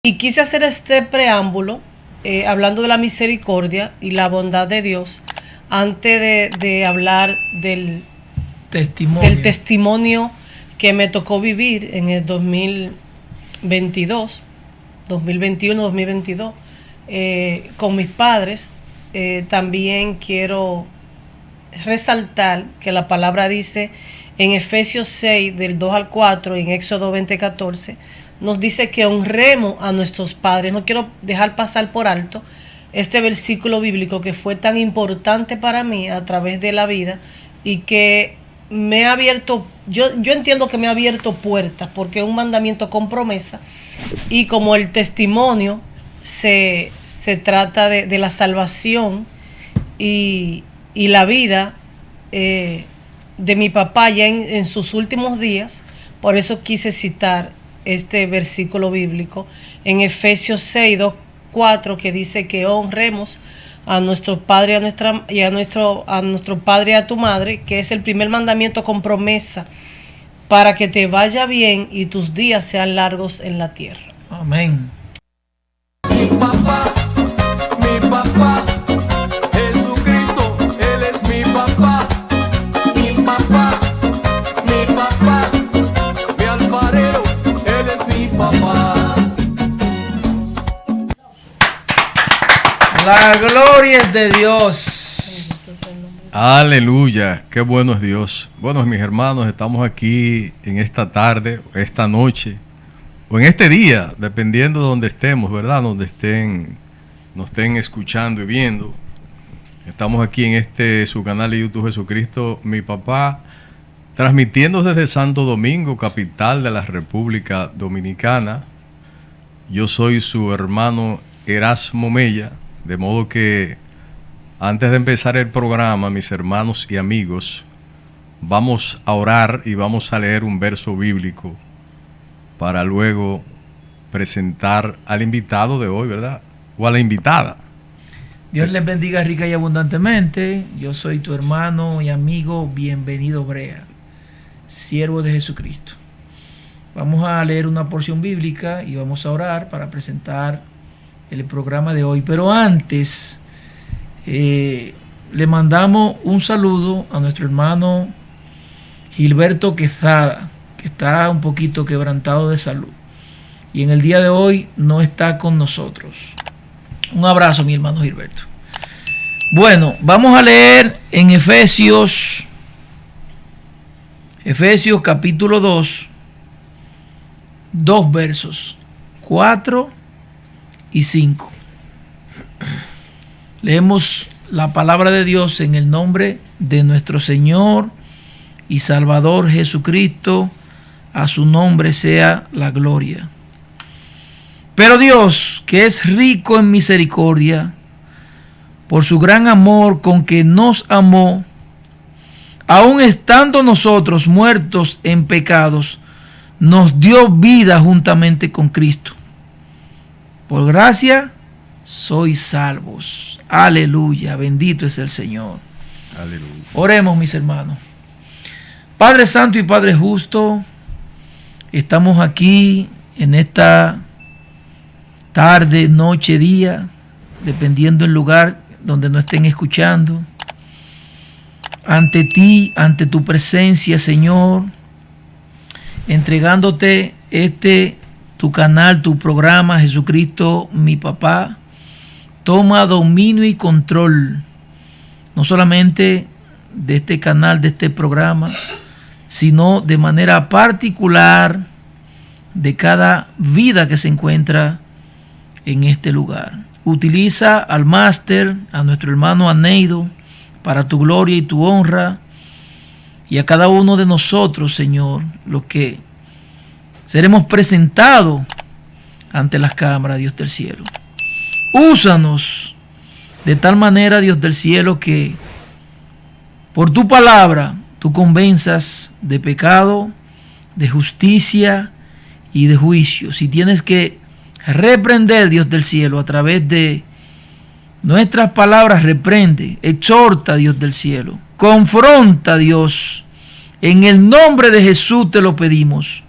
Y quise hacer este preámbulo hablando de la misericordia y la bondad de Dios antes de hablar del testimonio que me tocó vivir en el 2022, 2021, 2022, con mis padres. También quiero resaltar que la palabra dice en Efesios 6, del 2 al 4, y en Éxodo 20, 14, nos dice que honremos a nuestros padres. No quiero dejar pasar por alto este versículo bíblico que fue tan importante para mí a través de la vida y que me ha abierto, yo entiendo que me ha abierto puertas, porque es un mandamiento con promesa, y como el testimonio se trata de la salvación y la vida de mi papá ya en sus últimos días. Por eso quise citar este versículo bíblico en Efesios 6, 2, 4, que dice que honremos a nuestro padre a nuestro padre y a tu madre, que es el primer mandamiento con promesa, para que te vaya bien y tus días sean largos en la tierra. Amén. Mi papá, Jesucristo, Él es mi papá, mi papá, mi papá, mi alfarero, Él es mi papá. La gloria es de Dios. Aleluya, qué bueno es Dios. Bueno, mis hermanos, estamos aquí en esta tarde, esta noche, o en este día, dependiendo de donde estemos, ¿verdad? Donde nos estén escuchando y viendo. Estamos aquí en su canal de YouTube Jesucristo, mi papá, transmitiendo desde Santo Domingo, capital de la República Dominicana. Yo soy su hermano Erasmo Mella, de modo que antes de empezar el programa, mis hermanos y amigos, vamos a orar y vamos a leer un verso bíblico para luego presentar al invitado de hoy, ¿verdad? O a la invitada. Dios les bendiga rica y abundantemente. Yo soy tu hermano y amigo, bienvenido Brea, siervo de Jesucristo. Vamos a leer una porción bíblica y vamos a orar para presentar el programa de hoy. Pero antes, le mandamos un saludo a nuestro hermano Gilberto Quezada, que está un poquito quebrantado de salud y en el día de hoy no está con nosotros. Un abrazo, mi hermano Gilberto. Bueno, vamos a leer en Efesios capítulo 2, dos versos, 4 y 5. Leemos la palabra de Dios en el nombre de nuestro Señor y Salvador Jesucristo. A su nombre sea la gloria. Pero Dios, que es rico en misericordia, por su gran amor con que nos amó, aun estando nosotros muertos en pecados, nos dio vida juntamente con Cristo. Por gracia sois salvos. Aleluya, bendito es el Señor. Aleluya. Oremos, mis hermanos. Padre Santo y Padre Justo, estamos aquí en esta tarde, noche, día, dependiendo del lugar donde nos estén escuchando, ante ti, ante tu presencia, Señor, entregándote tu canal, tu programa, Jesucristo, mi papá. Toma dominio y control, no solamente de este canal, de este programa, sino de manera particular de cada vida que se encuentra en este lugar. Utiliza al máster, a nuestro hermano Aneido, para tu gloria y tu honra, y a cada uno de nosotros, Señor, los que seremos presentados ante las cámaras, Dios del cielo. Úsanos de tal manera, Dios del cielo, que por tu palabra tú convenzas de pecado, de justicia y de juicio. Si tienes que reprender, Dios del cielo, a través de nuestras palabras, reprende, exhorta, Dios del cielo, confronta, Dios. En el nombre de Jesús te lo pedimos.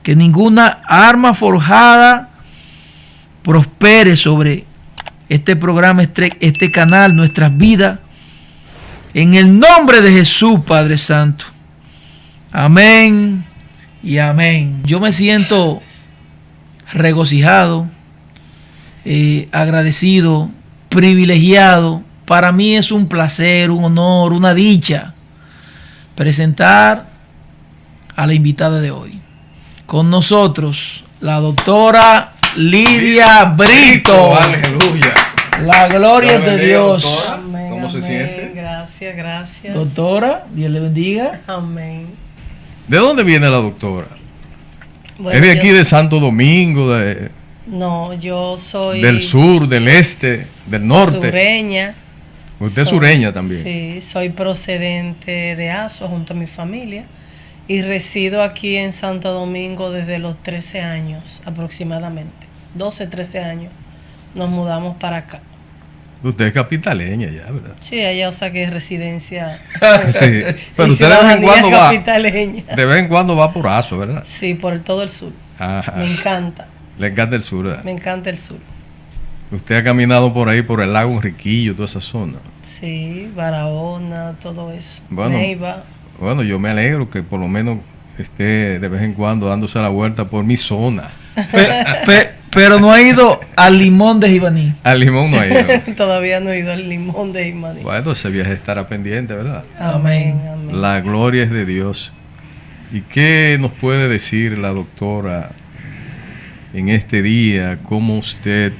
Que ninguna arma forjada prospere sobre este programa, este canal, nuestras vidas. En el nombre de Jesús, Padre Santo. Amén y amén. Yo me siento regocijado, agradecido, privilegiado. Para mí es un placer, un honor, una dicha presentar a la invitada de hoy. Con nosotros, la doctora Lidia Brito. Aleluya. La gloria es de Dios. Doctora. Amén, ¿Cómo se amén. siente? Gracias, gracias. Doctora, Dios le bendiga. Amén. ¿De dónde viene la doctora? Bueno, ¿Es de aquí yo- de Santo Domingo, No, yo soy del sur, del este, del norte? sureña. Usted es Soy- sureña también. Sí, soy procedente de Azua junto a mi familia y resido aquí en Santo Domingo desde los 13 años aproximadamente. 12, 13 años nos mudamos para acá. Usted es capitaleña ya, ¿verdad? Sí, allá, o sea que es residencia. Sí, pero y usted de vez en ciudadanía cuando va, capitaleña. de vez en cuando va por Aso, ¿verdad? Sí, por todo el sur. Ajá. Me encanta, Le encanta el sur, ¿verdad? me encanta el sur. Usted ha caminado por ahí, por el lago Enriquillo, toda esa zona. Sí, Barahona, todo eso. Bueno. Neiva. Bueno, yo me alegro que por lo menos esté de vez en cuando dándose la vuelta por mi zona. Pero no ha ido al Limón de Jibaní. Al Limón no ha ido. Todavía no he ido al Limón de Jimaní. Bueno, ese viaje estará pendiente, ¿verdad? Amén, amén. La gloria es de Dios. ¿Y qué nos puede decir la doctora en este día? ¿Cómo usted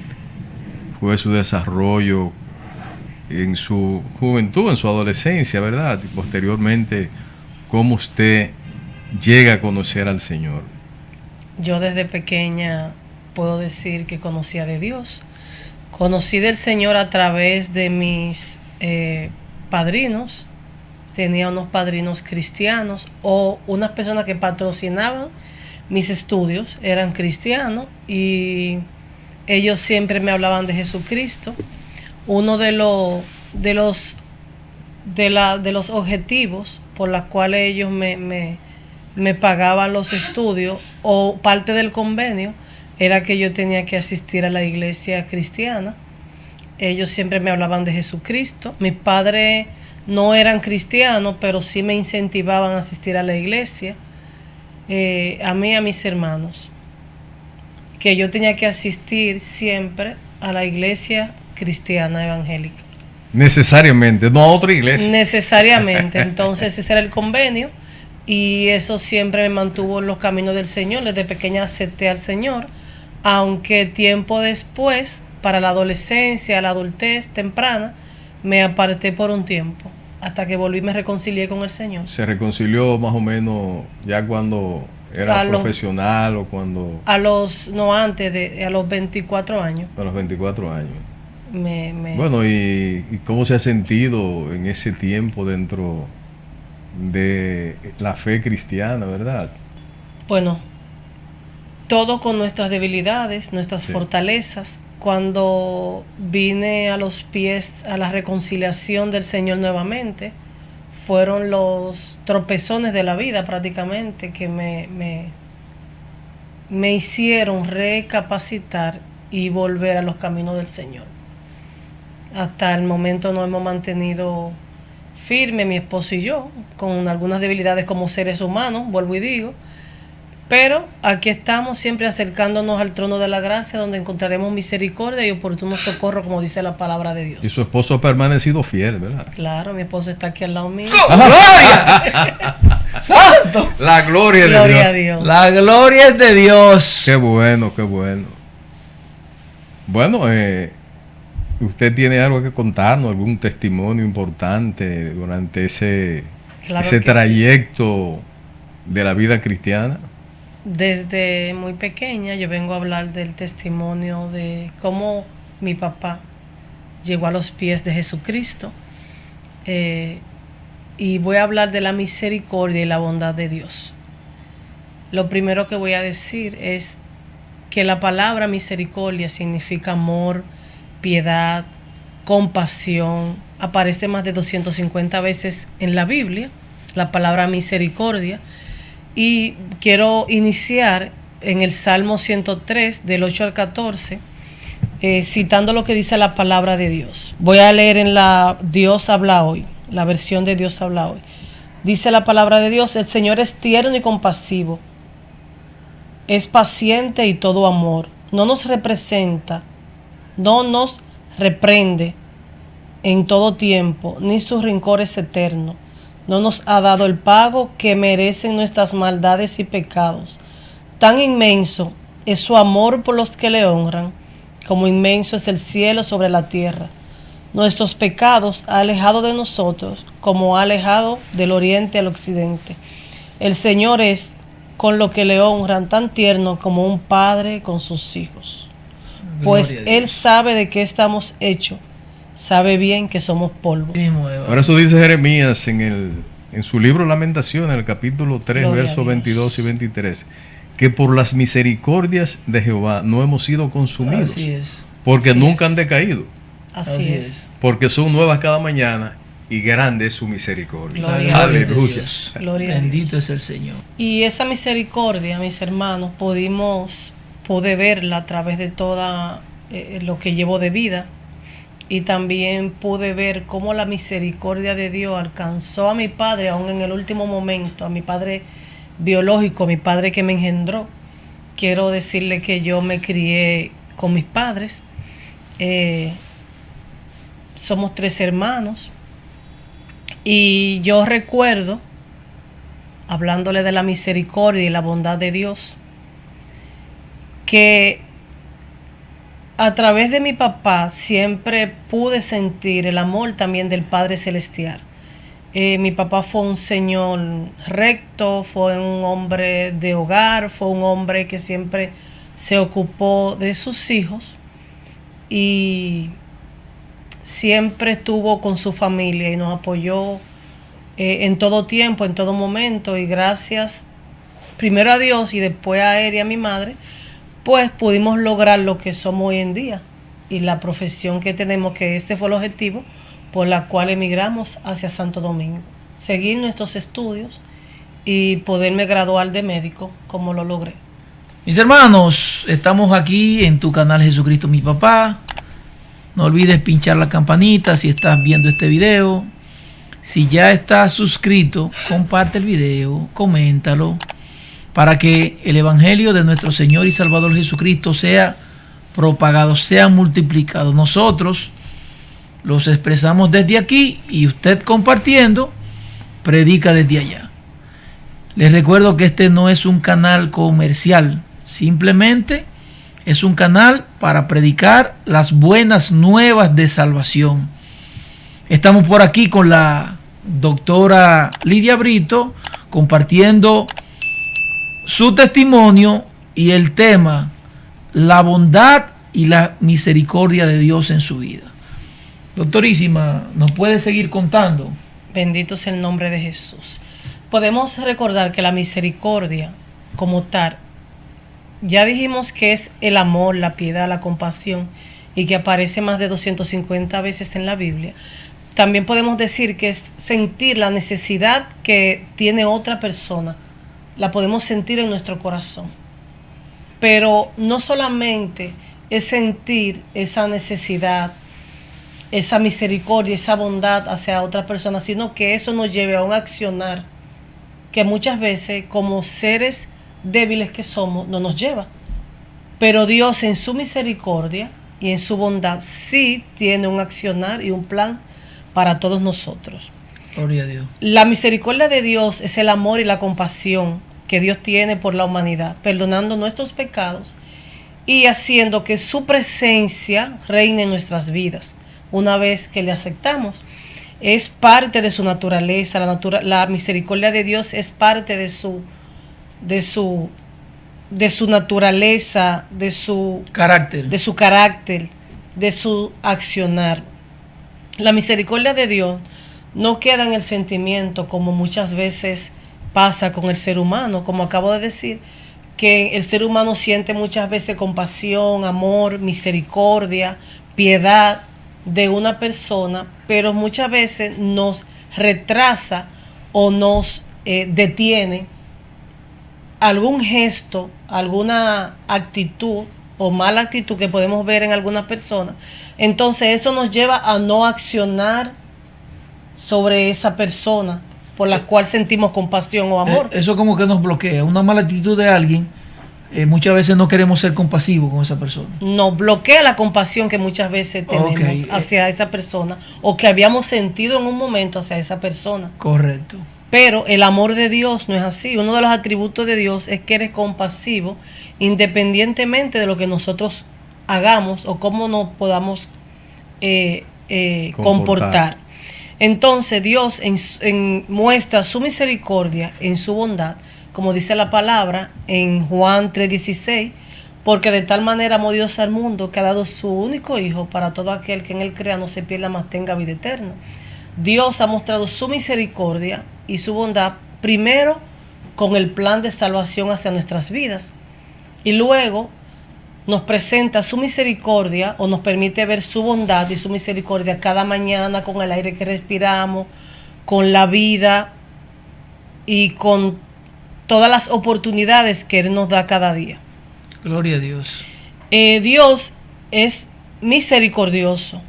fue su desarrollo en su juventud, en su adolescencia, ¿verdad? Y posteriormente, ¿cómo usted llega a conocer al Señor? Yo desde pequeña puedo decir que conocía de Dios. Conocí del Señor a través de mis padrinos. Tenía unos padrinos cristianos o unas personas que patrocinaban mis estudios, eran cristianos y ellos siempre me hablaban de Jesucristo. Uno de los objetivos por los cuales ellos me pagaban los estudios o parte del convenio era que yo tenía que asistir a la iglesia cristiana. Ellos siempre me hablaban de Jesucristo. Mis padres no eran cristianos, pero sí me incentivaban a asistir a la iglesia. A mí y a mis hermanos. Que yo tenía que asistir siempre a la iglesia cristiana evangélica. Necesariamente, no a otra iglesia. Necesariamente. Entonces ese era el convenio y eso siempre me mantuvo en los caminos del Señor. Desde pequeña acepté al Señor, aunque tiempo después, para la adolescencia, la adultez temprana, me aparté por un tiempo, hasta que volví y me reconcilié con el Señor. Se reconcilió más o menos ya cuando era A los- profesional o cuando A los 24 años. a los 24 años. Me- Bueno, ¿y cómo se ha sentido en ese tiempo dentro de la fe cristiana, verdad? Bueno, todo con nuestras debilidades, nuestras Sí. fortalezas. Cuando vine a los pies a la reconciliación del Señor nuevamente, fueron los tropezones de la vida prácticamente que me hicieron recapacitar y volver a los caminos del Señor. Hasta el momento nos hemos mantenido firme, mi esposo y yo, con algunas debilidades como seres humanos, vuelvo y digo, pero aquí estamos siempre acercándonos al trono de la gracia, donde encontraremos misericordia y oportuno socorro, como dice la palabra de Dios. Y su esposo ha permanecido fiel, ¿verdad? Claro, mi esposo está aquí al lado mío. ¡Gloria! ¡Santo! La gloria, Gloria a de Dios. Dios. La gloria es de Dios. Qué bueno, qué bueno. Bueno, ¿usted tiene algo que contarnos, algún testimonio importante durante ese Claro ese que sí. trayecto de la vida cristiana? Desde muy pequeña yo vengo a hablar del testimonio de cómo mi papá llegó a los pies de Jesucristo. Y voy a hablar de la misericordia y la bondad de Dios. Lo primero que voy a decir es que la palabra misericordia significa amor, piedad, compasión. Aparece más de 250 veces en la Biblia la palabra misericordia. Y quiero iniciar en el Salmo 103, del 8 al 14, citando lo que dice la palabra de Dios. Voy a leer en la Dios habla hoy, la versión de Dios habla hoy. Dice la palabra de Dios: el Señor es tierno y compasivo, es paciente y todo amor. No nos representa, no nos reprende en todo tiempo, ni su rencor es eterno. No nos ha dado el pago que merecen nuestras maldades y pecados. Tan inmenso es su amor por los que le honran, como inmenso es el cielo sobre la tierra. Nuestros pecados ha alejado de nosotros, como ha alejado del oriente al occidente. El Señor es, con lo que le honran, tan tierno como un padre con sus hijos. Pues Él sabe de qué estamos hechos, sabe bien que somos polvo. Por eso dice Jeremías en su libro Lamentaciones, en el capítulo 3, Gloria versos a Dios. 22 y 23, que por las misericordias de Jehová no hemos sido consumidos, Así es. porque Así nunca es. han decaído, Así es. porque son nuevas cada mañana y grande es su misericordia. Gloria a Aleluya. Dios. Gloria a Bendito Dios. es el Señor. Y esa misericordia, mis hermanos, pude verla a través de toda lo que llevo de vida. Y también pude ver cómo la misericordia de Dios alcanzó a mi padre, aún en el último momento, a mi padre biológico, mi padre que me engendró. Quiero decirle que yo me crié con mis padres. Somos 3 hermanos. Y yo recuerdo, hablándole de la misericordia y la bondad de Dios, que a través de mi papá siempre pude sentir el amor también del Padre Celestial. Mi papá fue un señor recto, fue un hombre de hogar, fue un hombre que siempre se ocupó de sus hijos y siempre estuvo con su familia y nos apoyó en todo tiempo, en todo momento, y gracias primero a Dios y después a él y a mi madre, pues pudimos lograr lo que somos hoy en día y la profesión que tenemos, que este fue el objetivo por la cual emigramos hacia Santo Domingo. Seguir nuestros estudios y poderme graduar de médico como lo logré. Mis hermanos, estamos aquí en tu canal Jesucristo Mi Papá. No olvides pinchar la campanita si estás viendo este video. Si ya estás suscrito, comparte el video, coméntalo, para que el Evangelio de nuestro Señor y Salvador Jesucristo sea propagado, sea multiplicado. Nosotros los expresamos desde aquí y usted compartiendo, predica desde allá. Les recuerdo que este no es un canal comercial, simplemente es un canal para predicar las buenas nuevas de salvación. Estamos por aquí con la doctora Lidia Brito compartiendo su testimonio y el tema, la bondad y la misericordia de Dios en su vida. Doctorísima, ¿nos puede seguir contando? Bendito sea el nombre de Jesús. Podemos recordar que la misericordia como tal, ya dijimos que es el amor, la piedad, la compasión, y que aparece más de 250 veces en la Biblia. También podemos decir que es sentir la necesidad que tiene otra persona. La podemos sentir en nuestro corazón. Pero no solamente es sentir esa necesidad, esa misericordia, esa bondad hacia otra persona, sino que eso nos lleve a un accionar que muchas veces, como seres débiles que somos, no nos lleva. Pero Dios en su misericordia y en su bondad sí tiene un accionar y un plan para todos nosotros. Gloria a Dios. La misericordia de Dios es el amor y la compasión que Dios tiene por la humanidad, perdonando nuestros pecados y haciendo que su presencia reine en nuestras vidas. Una vez que le aceptamos, es parte de su naturaleza. La misericordia de Dios es parte de su naturaleza, de su Carácter. de su accionar. La misericordia de Dios no queda en el sentimiento como muchas veces pasa con el ser humano, como acabo de decir, que el ser humano siente muchas veces compasión, amor, misericordia, piedad de una persona, pero muchas veces nos retrasa o nos detiene algún gesto, alguna actitud o mala actitud que podemos ver en algunas personas, entonces eso nos lleva a no accionar sobre esa persona por la cual sentimos compasión o amor. Eso como que nos bloquea. Una mala actitud de alguien, muchas veces no queremos ser compasivos con esa persona. Nos bloquea la compasión que muchas veces tenemos hacia esa persona o que habíamos sentido en un momento hacia esa persona. Correcto. Pero el amor de Dios no es así. Uno de los atributos de Dios es que eres compasivo independientemente de lo que nosotros hagamos o cómo nos podamos comportar. Entonces Dios muestra su misericordia en su bondad, como dice la palabra en Juan 3:16, porque de tal manera amó Dios al mundo que ha dado su único Hijo para todo aquel que en él crea no se pierda, mas tenga vida eterna. Dios ha mostrado su misericordia y su bondad primero con el plan de salvación hacia nuestras vidas y luego nos presenta su misericordia o nos permite ver su bondad y su misericordia cada mañana con el aire que respiramos, con la vida y con todas las oportunidades que Él nos da cada día. Gloria a Dios. Dios es misericordioso,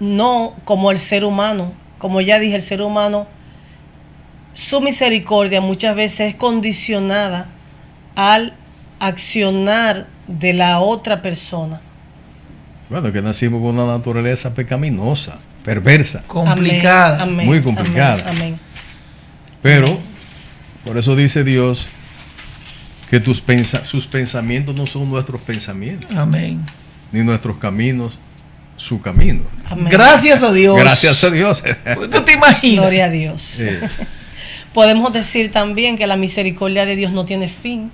no como el ser humano. Como ya dije, el ser humano, su misericordia muchas veces es condicionada al accionar de la otra persona. Bueno, que nacimos con una naturaleza pecaminosa, perversa, complicada, amén, muy complicada. Amén, amén. Pero por eso dice Dios que sus pensamientos no son nuestros pensamientos. Amén. Ni nuestros caminos su camino. Amén. Gracias a Dios. Gracias a Dios. ¿Tú te imaginas? Gloria a Dios. Sí. Podemos decir también que la misericordia de Dios no tiene fin.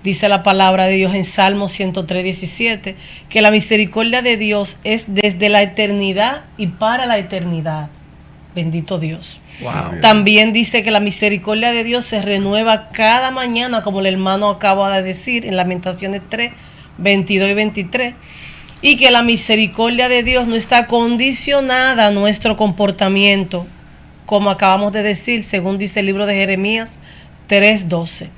Dice la palabra de Dios en Salmo 103:17, que la misericordia de Dios es desde la eternidad y para la eternidad. Bendito Dios. Wow. También dice que la misericordia de Dios se renueva cada mañana, como el hermano acaba de decir en Lamentaciones 3:22 y 23. Y que la misericordia de Dios no está condicionada a nuestro comportamiento, como acabamos de decir, según dice el libro de Jeremías 3:12.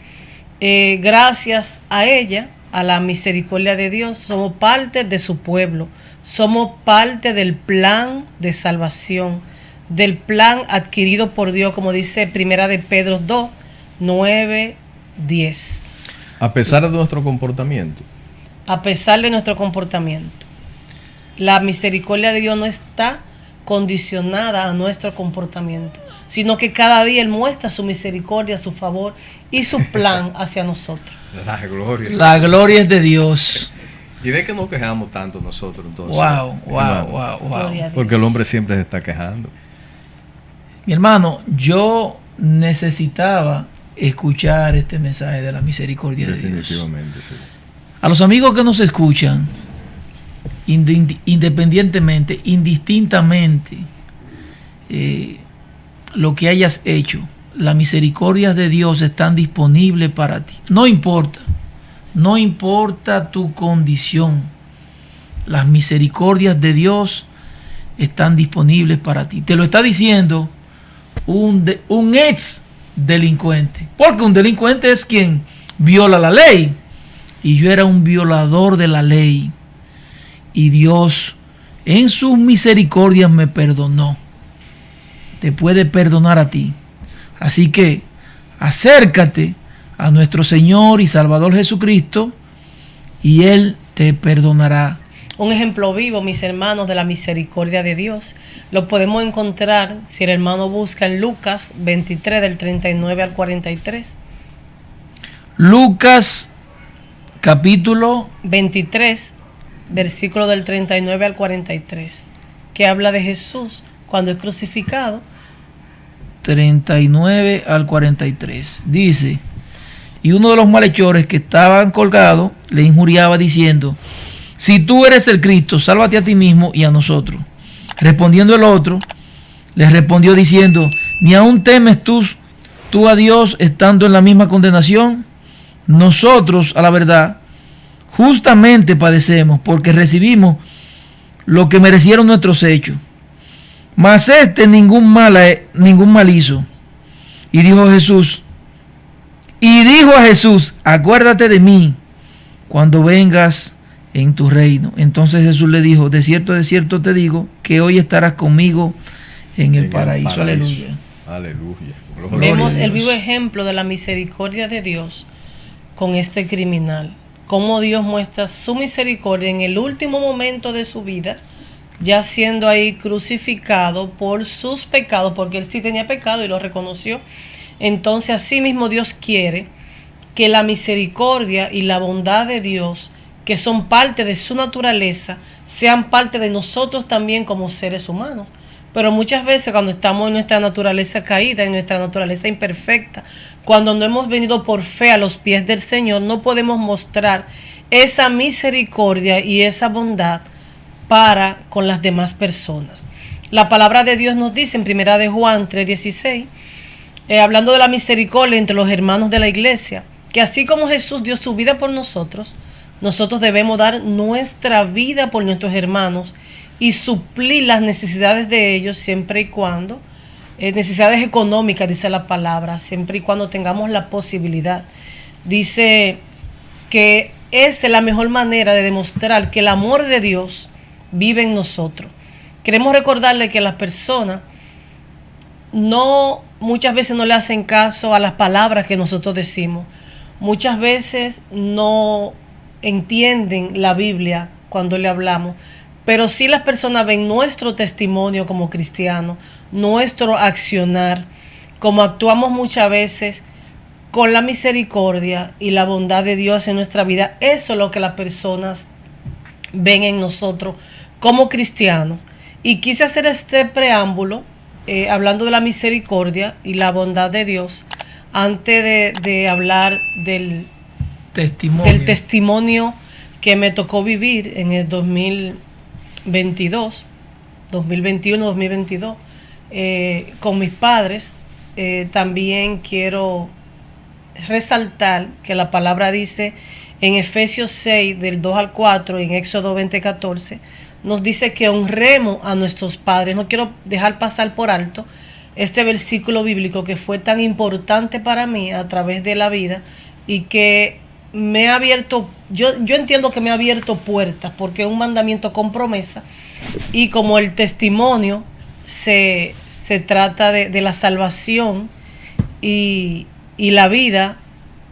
Gracias a ella, a la misericordia de Dios, somos parte de su pueblo, somos parte del plan de salvación, del plan adquirido por Dios, como dice Primera de Pedro 2:9-10. A pesar de nuestro comportamiento. A pesar de nuestro comportamiento, la misericordia de Dios no está condicionada a nuestro comportamiento, sino que cada día Él muestra su misericordia, su favor y su plan hacia nosotros. La gloria. La gloria es de Dios. ¿Y de qué nos quejamos tanto nosotros entonces? Wow. Gloria a Dios. Porque el hombre siempre se está quejando. Mi hermano, yo necesitaba escuchar este mensaje de la misericordia de Dios. Definitivamente, sí. A los amigos que nos escuchan, independientemente, indistintamente, lo que hayas hecho, las misericordias de Dios están disponibles para ti. No importa tu condición, las misericordias de Dios están disponibles para ti. Te lo está diciendo un ex delincuente, porque un delincuente es quien viola la ley. Y yo era un violador de la ley. Y Dios, en sus misericordias, me perdonó. Te puede perdonar a ti. Así que acércate a nuestro Señor y Salvador Jesucristo y Él te perdonará. Un ejemplo vivo, mis hermanos, de la misericordia de Dios. Lo podemos encontrar, si el hermano busca, en Lucas 23, del 39 al 43. Lucas capítulo 23, versículo del 39 al 43, que habla de Jesús cuando es crucificado. 39 al 43. Dice: y uno de los malhechores que estaban colgados le injuriaba diciendo: si tú eres el Cristo, sálvate a ti mismo y a nosotros. Respondiendo el otro, le respondió diciendo: ¿ni aún temes tú a Dios estando en la misma condenación? Nosotros, a la verdad, justamente padecemos porque recibimos lo que merecieron nuestros hechos. Mas ningún mal hizo. Y dijo a Jesús: acuérdate de mí cuando vengas en tu reino. Entonces Jesús le dijo, de cierto te digo, que hoy estarás conmigo en el paraíso. Aleluya. Aleluya. Vemos el vivo ejemplo de la misericordia de Dios con este criminal. Cómo Dios muestra su misericordia en el último momento de su vida, ya siendo ahí crucificado por sus pecados, porque él sí tenía pecado y lo reconoció. Entonces, así mismo Dios quiere que la misericordia y la bondad de Dios, que son parte de su naturaleza, sean parte de nosotros también como seres humanos. Pero muchas veces cuando estamos en nuestra naturaleza caída, en nuestra naturaleza imperfecta, cuando no hemos venido por fe a los pies del Señor, no podemos mostrar esa misericordia y esa bondad para con las demás personas. La palabra de Dios nos dice en 1 de Juan 3:16, hablando de la misericordia entre los hermanos de la iglesia, que así como Jesús dio su vida por nosotros, nosotros debemos dar nuestra vida por nuestros hermanos y suplir las necesidades de ellos siempre y cuando, necesidades económicas, dice la palabra, siempre y cuando tengamos la posibilidad. Dice que esa es la mejor manera de demostrar que el amor de Dios vive en nosotros. Queremos recordarle que las personas muchas veces no le hacen caso a las palabras que nosotros decimos. Muchas veces no entienden la Biblia cuando le hablamos, pero sí las personas ven nuestro testimonio como cristianos, nuestro accionar, como actuamos muchas veces con la misericordia y la bondad de Dios en nuestra vida. Eso es lo que las personas ven en nosotros como cristianos. Y quise hacer este preámbulo hablando de la misericordia y la bondad de Dios antes de hablar del testimonio que me tocó vivir en el 2022, 2021, 2022, con mis padres. También quiero resaltar que la palabra dice en Efesios 6, del 2 al 4, y en Éxodo 20, 14, nos dice que honremos a nuestros padres. No quiero dejar pasar por alto este versículo bíblico que fue tan importante para mí a través de la vida y que me ha abierto, yo entiendo que me ha abierto puertas, porque es un mandamiento con promesa, y como el testimonio se trata de la salvación y la vida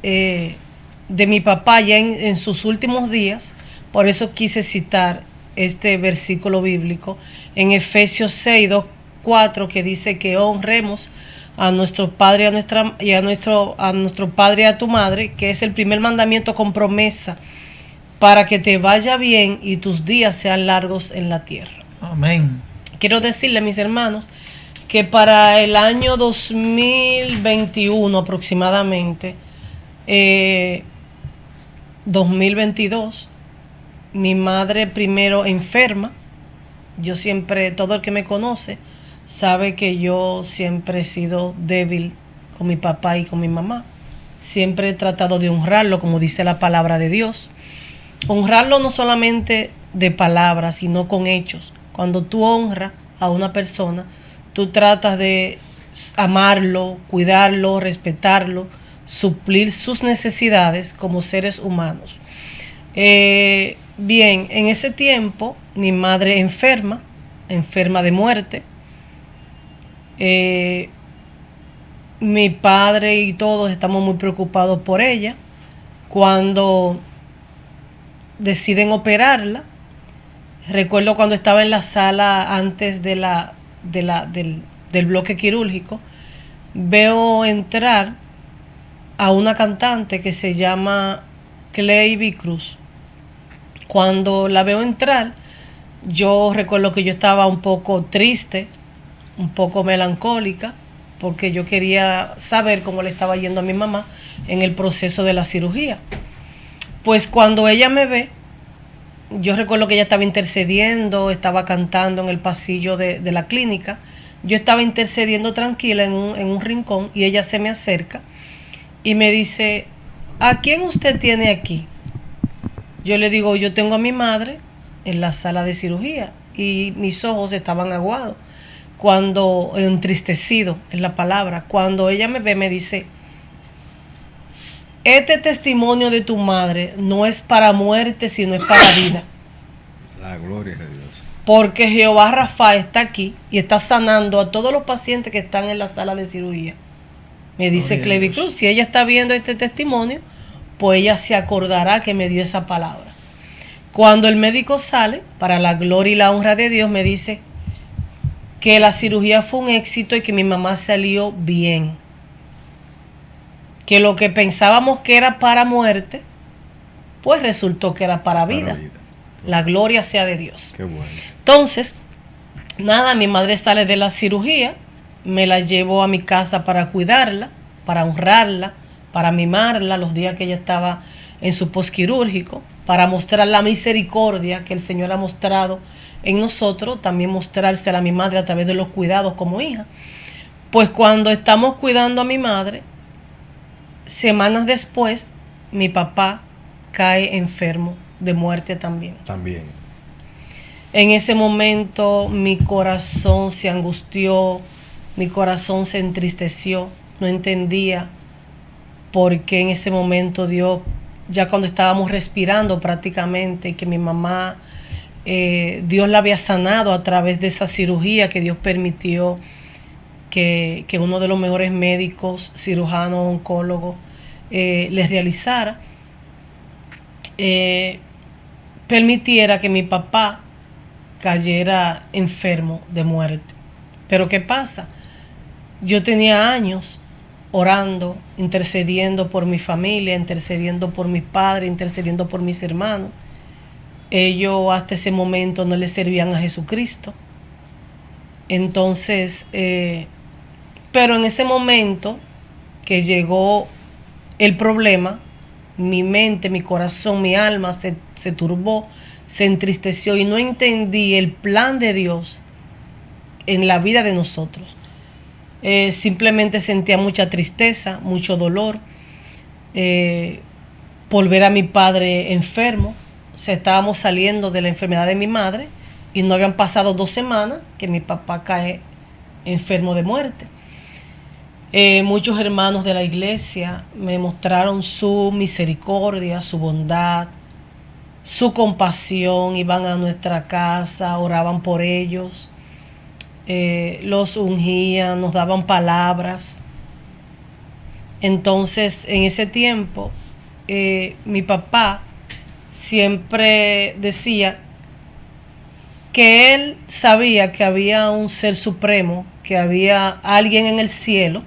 de mi papá ya en sus últimos días. Por eso quise citar este versículo bíblico en Efesios 6, 2, 4, que dice que honremos a nuestro padre a nuestro padre y a tu madre, que es el primer mandamiento con promesa, para que te vaya bien y tus días sean largos en la tierra. Amén. Quiero decirle, mis hermanos, que para el año 2021 aproximadamente, 2022, mi madre primero enferma. Yo siempre, todo el que me conoce sabe que yo siempre he sido débil con mi papá y con mi mamá. Siempre he tratado de honrarlo, como dice la palabra de Dios. Honrarlo no solamente de palabras, sino con hechos. Cuando tú honras a una persona, tú tratas de amarlo, cuidarlo, respetarlo, suplir sus necesidades como seres humanos. Bien, en ese tiempo mi madre enferma de muerte. Mi padre y todos estamos muy preocupados por ella. Cuando deciden operarla, recuerdo cuando estaba en la sala antes del bloque quirúrgico, veo entrar a una cantante que se llama Cleiby Cruz. Cuando la veo entrar, yo recuerdo que yo estaba un poco triste, un poco melancólica, porque yo quería saber cómo le estaba yendo a mi mamá en el proceso de la cirugía. Pues cuando ella me ve, yo recuerdo que ella estaba intercediendo, estaba cantando en el pasillo de la clínica. Yo estaba intercediendo tranquila en un rincón, y ella se me acerca y me dice: ¿a quién usted tiene aquí? Yo le digo: yo tengo a mi madre en la sala de cirugía. Y mis ojos estaban aguados, entristecido es la palabra. Cuando ella me ve, me dice: este testimonio de tu madre no es para muerte, sino es para vida. La gloria de Dios. Porque Jehová Rafa está aquí y está sanando a todos los pacientes que están en la sala de cirugía. Me dice Clevi Cruz, si ella está viendo este testimonio, pues ella se acordará que me dio esa palabra. Cuando el médico sale, para la gloria y la honra de Dios, me dice que la cirugía fue un éxito y que mi mamá salió bien. Que lo que pensábamos que era para muerte, pues resultó que era para vida. La gloria sea de Dios. Qué bueno. Entonces, nada, mi madre sale de la cirugía, me la llevo a mi casa para cuidarla, para honrarla, para mimarla los días que ella estaba en su posquirúrgico, para mostrar la misericordia que el Señor ha mostrado en nosotros, también mostrársela a mi madre a través de los cuidados como hija. Pues cuando estamos cuidando a mi madre, semanas después, mi papá cae enfermo de muerte también. También. En ese momento mi corazón se angustió, mi corazón se entristeció, no entendía por qué en ese momento Dios, ya cuando estábamos respirando prácticamente, que mi mamá, Dios la había sanado a través de esa cirugía que Dios permitió que uno de los mejores médicos, cirujanos, oncólogos, les realizara, permitiera que mi papá cayera enfermo de muerte. Pero ¿qué pasa? Yo tenía años orando, intercediendo por mi familia, intercediendo por mis padres, intercediendo por mis hermanos. Ellos hasta ese momento no le servían a Jesucristo. Entonces, pero en ese momento que llegó el problema, mi mente, mi corazón, mi alma se turbó, se entristeció y no entendí el plan de Dios en la vida de nosotros. Simplemente sentía mucha tristeza, mucho dolor por ver a mi padre enfermo. O sea, estábamos saliendo de la enfermedad de mi madre y no habían pasado 2 semanas que mi papá cae enfermo de muerte. Muchos hermanos de la iglesia me mostraron su misericordia, su bondad, su compasión, iban a nuestra casa, oraban por ellos, los ungían, nos daban palabras. Entonces, en ese tiempo, mi papá siempre decía que él sabía que había un ser supremo, que había alguien en el cielo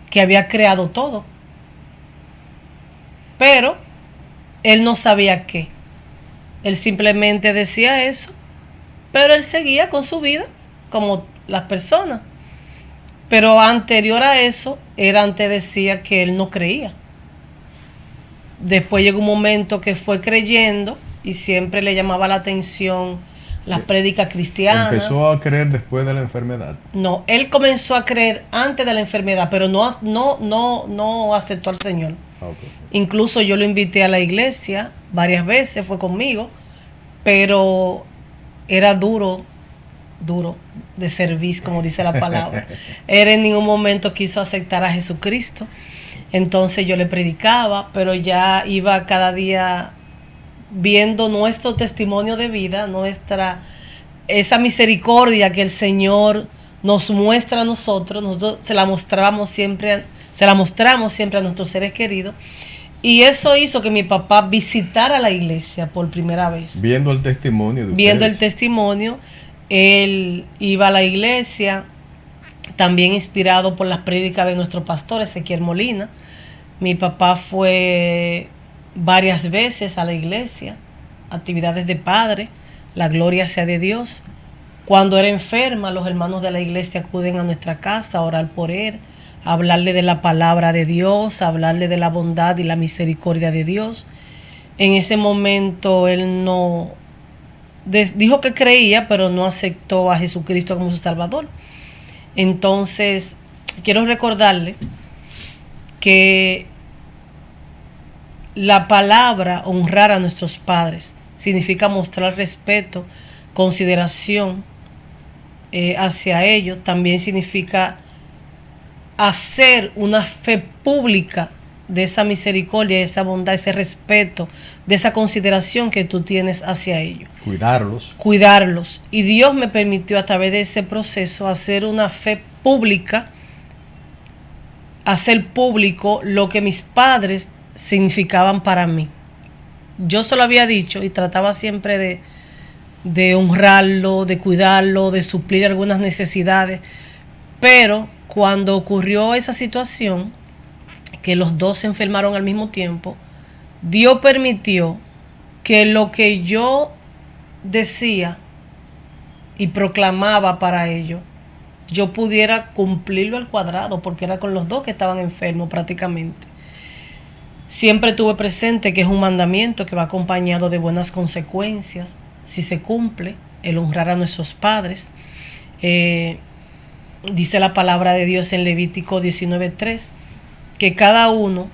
que había creado todo, pero él no sabía qué. Él simplemente decía eso, pero él seguía con su vida como las personas. Pero anterior a eso, él antes decía que él no creía. Después llegó un momento que fue creyendo y siempre le llamaba la atención las prédicas cristianas. ¿Empezó a creer después de la enfermedad? No, él comenzó a creer antes de la enfermedad, pero no aceptó al Señor. Okay. Incluso yo lo invité a la iglesia varias veces, fue conmigo, pero era duro de servir, como dice la palabra. Él en ningún momento quiso aceptar a Jesucristo. Entonces yo le predicaba, pero ya iba cada día viendo nuestro testimonio de vida, esa misericordia que el Señor nos muestra a nosotros se la mostramos siempre a nuestros seres queridos. Y eso hizo que mi papá visitara la iglesia por primera vez. Viendo el testimonio de Viendo ustedes. el testimonio, él iba a la iglesia, también inspirado por las prédicas de nuestro pastor Ezequiel Molina. Mi papá fue varias veces a la iglesia, actividades de padre, la gloria sea de Dios. Cuando era enferma, los hermanos de la iglesia acuden a nuestra casa a orar por él, a hablarle de la palabra de Dios, a hablarle de la bondad y la misericordia de Dios. En ese momento él dijo que creía, pero no aceptó a Jesucristo como su Salvador. Entonces, quiero recordarle que la palabra honrar a nuestros padres significa mostrar respeto, consideración hacia ellos. También significa hacer una fe pública de esa misericordia, de esa bondad, ese respeto, de esa consideración que tú tienes hacia ellos. Cuidarlos. Y Dios me permitió a través de ese proceso hacer una fe pública, hacer público lo que mis padres significaban para mí. Yo se lo había dicho y trataba siempre de honrarlo, de cuidarlo, de suplir algunas necesidades, pero cuando ocurrió esa situación, que los dos se enfermaron al mismo tiempo, Dios permitió que lo que yo decía y proclamaba para ellos, yo pudiera cumplirlo al cuadrado, porque era con los dos que estaban enfermos prácticamente. Siempre tuve presente que es un mandamiento que va acompañado de buenas consecuencias, si se cumple, el honrar a nuestros padres. Dice la palabra de Dios en Levítico 19:3, que cada uno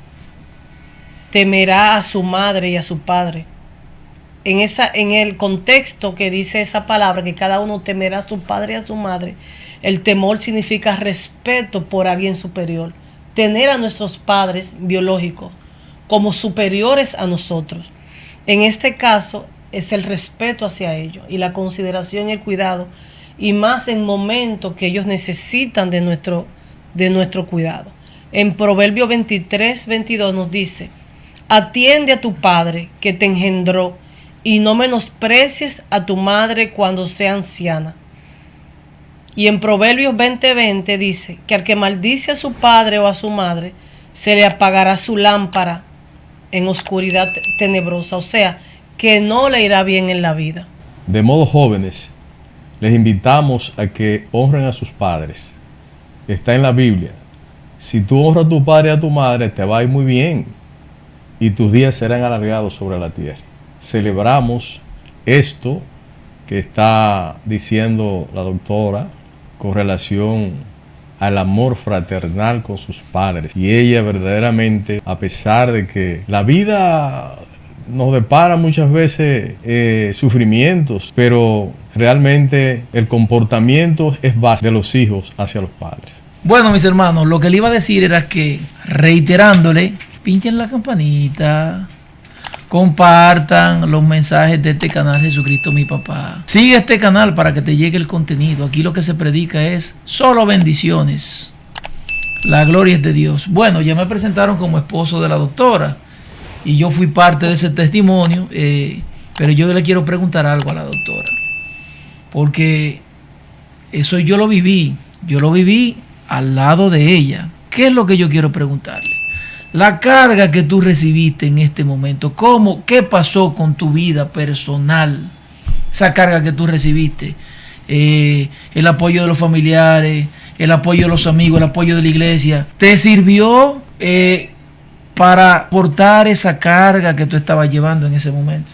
temerá a su madre y a su padre. En el contexto que dice esa palabra, que cada uno temerá a su padre y a su madre, el temor significa respeto por alguien superior. Tener a nuestros padres biológicos como superiores a nosotros. En este caso es el respeto hacia ellos y la consideración y el cuidado, y más en momentos que ellos necesitan de nuestro cuidado. En Proverbios 23:22 nos dice: atiende a tu padre que te engendró y no menosprecies a tu madre cuando sea anciana. Y en Proverbios 20:20 dice que al que maldice a su padre o a su madre, se le apagará su lámpara en oscuridad tenebrosa. O sea, que no le irá bien en la vida. De modo, jóvenes, les invitamos a que honren a sus padres. Está en la Biblia. Si tú honras a tu padre y a tu madre, te va a ir muy bien y tus días serán alargados sobre la tierra. Celebramos esto que está diciendo la doctora con relación al amor fraternal con sus padres. Y ella verdaderamente, a pesar de que la vida nos depara muchas veces sufrimientos, pero realmente el comportamiento es base de los hijos hacia los padres. Bueno, mis hermanos, lo que le iba a decir era que, reiterándole, pinchen la campanita, compartan los mensajes de este canal Jesucristo mi papá. Sigue este canal para que te llegue el contenido. Aquí lo que se predica es solo bendiciones. La gloria es de Dios. Bueno, ya me presentaron como esposo de la doctora y yo fui parte de ese testimonio, pero yo le quiero preguntar algo a la doctora, porque eso yo lo viví al lado de ella. ¿Qué es lo que yo quiero preguntarle? La carga que tú recibiste en este momento, ¿qué pasó con tu vida personal? Esa carga que tú recibiste, el apoyo de los familiares, el apoyo de los amigos, el apoyo de la iglesia, ¿te sirvió para portar esa carga que tú estabas llevando en ese momento?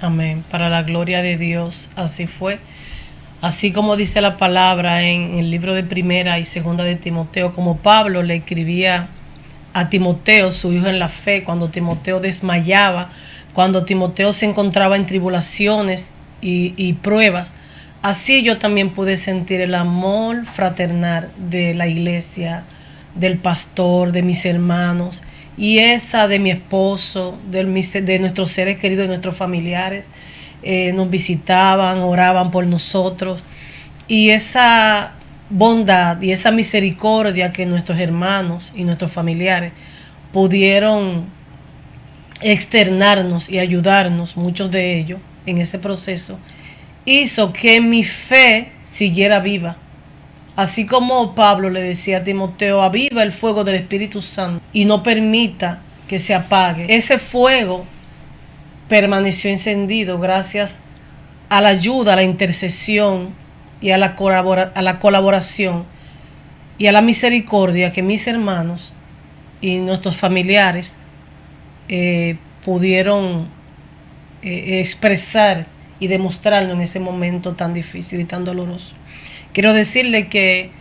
Amén. Para la gloria de Dios, así fue. Así como dice la palabra en el libro de Primera y Segunda de Timoteo, como Pablo le escribía a Timoteo, su hijo en la fe, cuando Timoteo desmayaba, cuando Timoteo se encontraba en tribulaciones y pruebas, así yo también pude sentir el amor fraternal de la iglesia, del pastor, de mis hermanos, y esa de mi esposo, de nuestros seres queridos, de nuestros familiares. Nos visitaban, oraban por nosotros, y esa bondad y esa misericordia que nuestros hermanos y nuestros familiares pudieron externarnos y ayudarnos, muchos de ellos en ese proceso, hizo que mi fe siguiera viva. Así como Pablo le decía a Timoteo: aviva el fuego del Espíritu Santo y no permita que se apague. Ese fuego permaneció encendido gracias a la ayuda, a la intercesión y a la colaboración y a la misericordia que mis hermanos y nuestros familiares pudieron expresar y demostrarlo en ese momento tan difícil y tan doloroso. Quiero decirle que,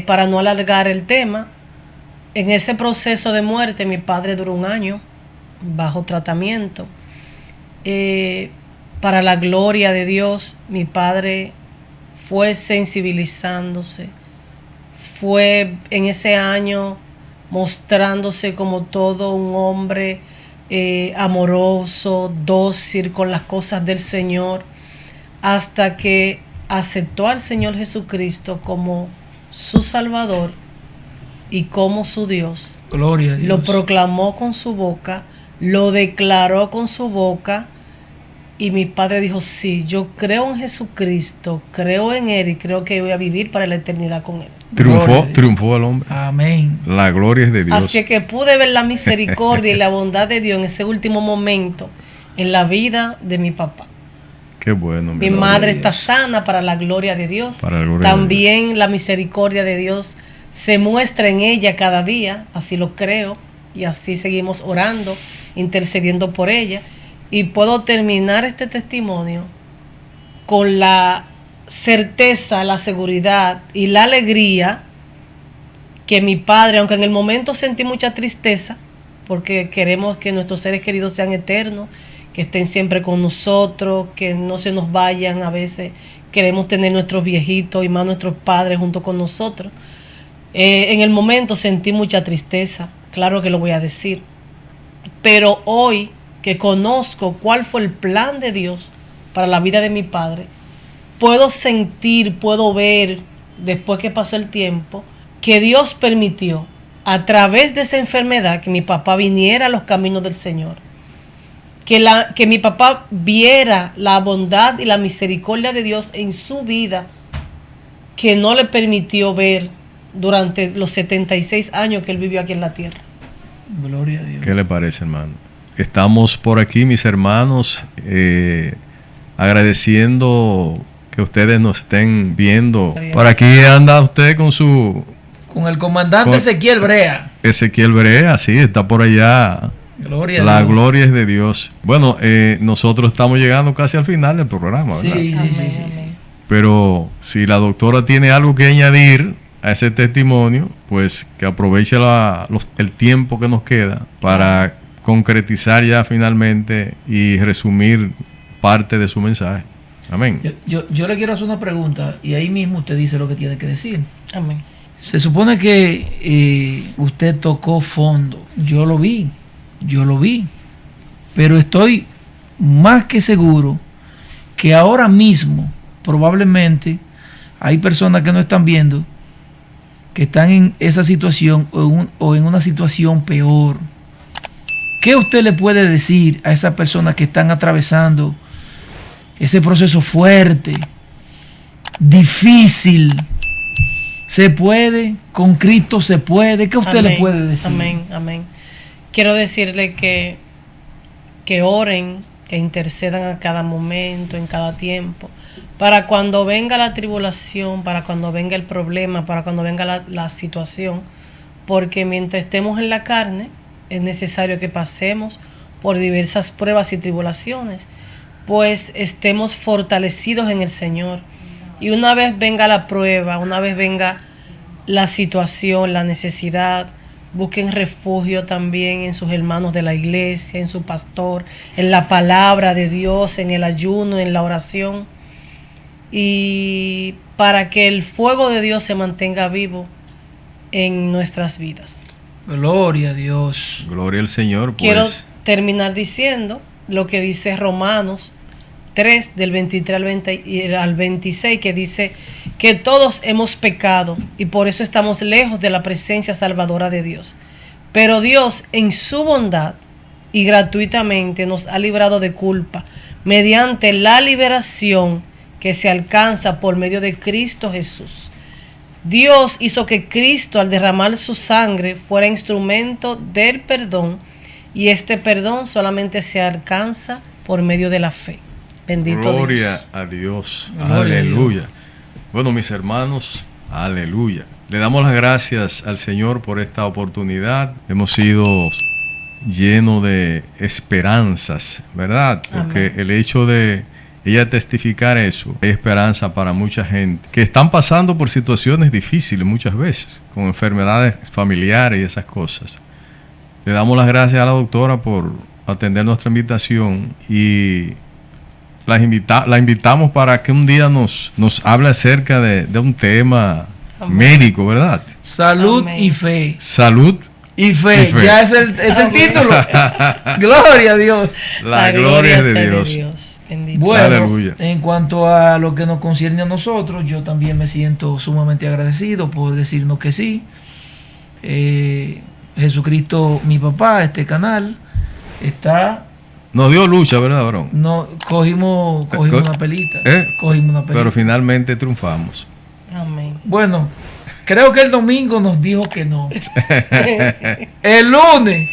para no alargar el tema, en ese proceso de muerte mi padre duró 1 año bajo tratamiento. Para la gloria de Dios, mi padre fue sensibilizándose, fue en ese año mostrándose como todo un hombre amoroso, dócil con las cosas del Señor, hasta que aceptó al Señor Jesucristo como su Salvador y como su Dios. Gloria a Dios. Lo proclamó con su boca, lo declaró con su boca, y mi padre dijo, sí, yo creo en Jesucristo, creo en Él y creo que voy a vivir para la eternidad con Él. Triunfó el hombre. Amén. La gloria es de Dios. Así que pude ver la misericordia y la bondad de Dios en ese último momento en la vida de mi papá. Qué bueno. Mi madre está sana para la gloria de Dios. Para la gloria También de Dios. la misericordia de Dios se muestra en ella cada día, así lo creo, y así seguimos orando, intercediendo por ella. Y puedo terminar este testimonio con la certeza, la seguridad y la alegría que mi padre, aunque en el momento sentí mucha tristeza, porque queremos que nuestros seres queridos sean eternos, que estén siempre con nosotros, que no se nos vayan, a veces queremos tener nuestros viejitos y más nuestros padres junto con nosotros. En el momento sentí mucha tristeza, claro que lo voy a decir, pero hoy que conozco cuál fue el plan de Dios para la vida de mi padre, puedo sentir, puedo ver, después que pasó el tiempo, que Dios permitió a través de esa enfermedad que mi papá viniera a los caminos del Señor, que mi papá viera la bondad y la misericordia de Dios en su vida, que no le permitió ver durante los 76 años que él vivió aquí en la tierra. Gloria a Dios. ¿Qué le parece, hermano? Estamos por aquí, mis hermanos, agradeciendo que ustedes nos estén viendo. Por aquí anda usted con el comandante Ezequiel Brea. Ezequiel Brea, sí, está por allá. Gloria a La Dios. gloria es de Dios. Bueno, nosotros estamos llegando casi al final del programa, ¿verdad? Sí. Pero si la doctora tiene algo que añadir a ese testimonio, pues que aproveche el tiempo que nos queda para concretizar ya finalmente y resumir parte de su mensaje. Amén. Yo le quiero hacer una pregunta y ahí mismo usted dice lo que tiene que decir. Amén. Se supone que usted tocó fondo. Yo lo vi. Pero estoy más que seguro que ahora mismo probablemente hay personas que no están viendo, que están en esa situación o en una situación peor. ¿Qué usted le puede decir a esas personas que están atravesando ese proceso fuerte, difícil? ¿Se puede? ¿Con Cristo se puede? ¿Qué usted le puede decir? Amén. Quiero decirle que oren, que intercedan a cada momento, en cada tiempo, para cuando venga la tribulación, para cuando venga el problema, para cuando venga la situación, porque mientras estemos en la carne, es necesario que pasemos por diversas pruebas y tribulaciones, pues estemos fortalecidos en el Señor. Y una vez venga la prueba, una vez venga la situación, la necesidad, busquen refugio también en sus hermanos de la iglesia, en su pastor, en la palabra de Dios, en el ayuno, en la oración, y para que el fuego de Dios se mantenga vivo en nuestras vidas. Gloria a Dios. Gloria al Señor. Pues. Quiero terminar diciendo lo que dice Romanos 3, del 23 al 26, que dice que todos hemos pecado y por eso estamos lejos de la presencia salvadora de Dios. Pero Dios, en su bondad y gratuitamente, nos ha librado de culpa mediante la liberación que se alcanza por medio de Cristo Jesús. Dios hizo que Cristo, al derramar su sangre, fuera instrumento del perdón, y este perdón solamente se alcanza por medio de la fe. Bendito Gloria Dios. a Dios. Gloria Aleluya. a Dios. Bueno, mis hermanos, aleluya. Le damos las gracias al Señor por esta oportunidad. Hemos sido llenos de esperanzas, ¿verdad? Porque Amén. el hecho de ella testificar eso, hay esperanza para mucha gente que están pasando por situaciones difíciles muchas veces, con enfermedades familiares y esas cosas. Le damos las gracias a la doctora por atender nuestra invitación y la invitamos para que un día nos hable acerca de un tema Amén. médico, ¿verdad? Salud Amén. y fe. Salud y fe. Y fe. Ya es el título. Gloria a Dios. La gloria es de Dios. Bendito. Bueno, Aleluya. en cuanto a lo que nos concierne a nosotros, yo también me siento sumamente agradecido por decirnos que sí. Jesucristo, mi papá, este canal está. Nos dio lucha, ¿verdad, varón? No, cogimos una pelita. Cogimos una pelita. Pero finalmente triunfamos. Amén. Bueno, creo que el domingo nos dijo que no. El lunes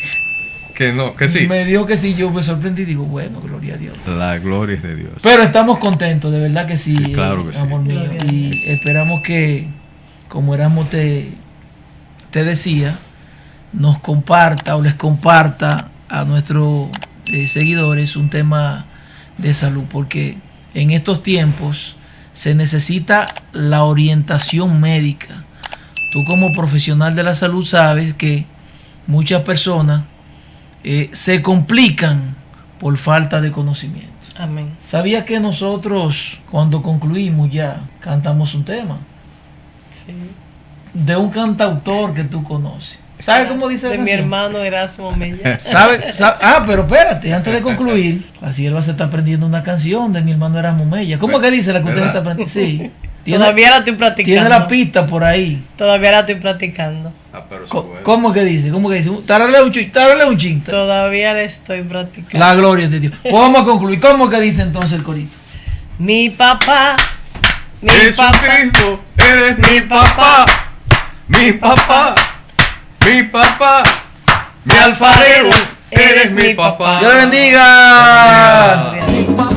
Que no, que sí. me dijo que sí. Yo me sorprendí y digo, bueno, gloria a Dios. La gloria es de Dios. Pero estamos contentos, de verdad que sí, Sí, claro que sí. amor mío. Gloria a Y Dios. esperamos que, como Erasmo te decía, nos comparta o les comparta a nuestros seguidores un tema de salud, porque en estos tiempos se necesita la orientación médica. Tú como profesional de la salud sabes que muchas personas se complican por falta de conocimiento. Amén. ¿Sabías que nosotros cuando concluimos ya cantamos un tema Sí. de un cantautor que tú conoces? ¿Sabes cómo dice la De mi canción? hermano Erasmo Mella. Pero espérate, antes de concluir, la sierva se está aprendiendo una canción de mi hermano Erasmo Mella. ¿Cómo que dice la que usted ¿Verdad? está aprendiendo? Sí. Todavía la estoy practicando. Tiene la pista por ahí. Todavía la estoy practicando. Pero eso es bueno. ¿Cómo que dice? ¿Cómo que dice? Tárale un ching. Todavía la estoy practicando. La gloria es de Dios. Pues vamos a concluir. ¿Cómo que dice entonces el corito? Mi papá. Mi papá. Jesucristo, eres mi papá. Mi papá. Mi papá. Mi alfarero, eres mi papá. Dios le bendiga. Gloria a Dios. Mi papá,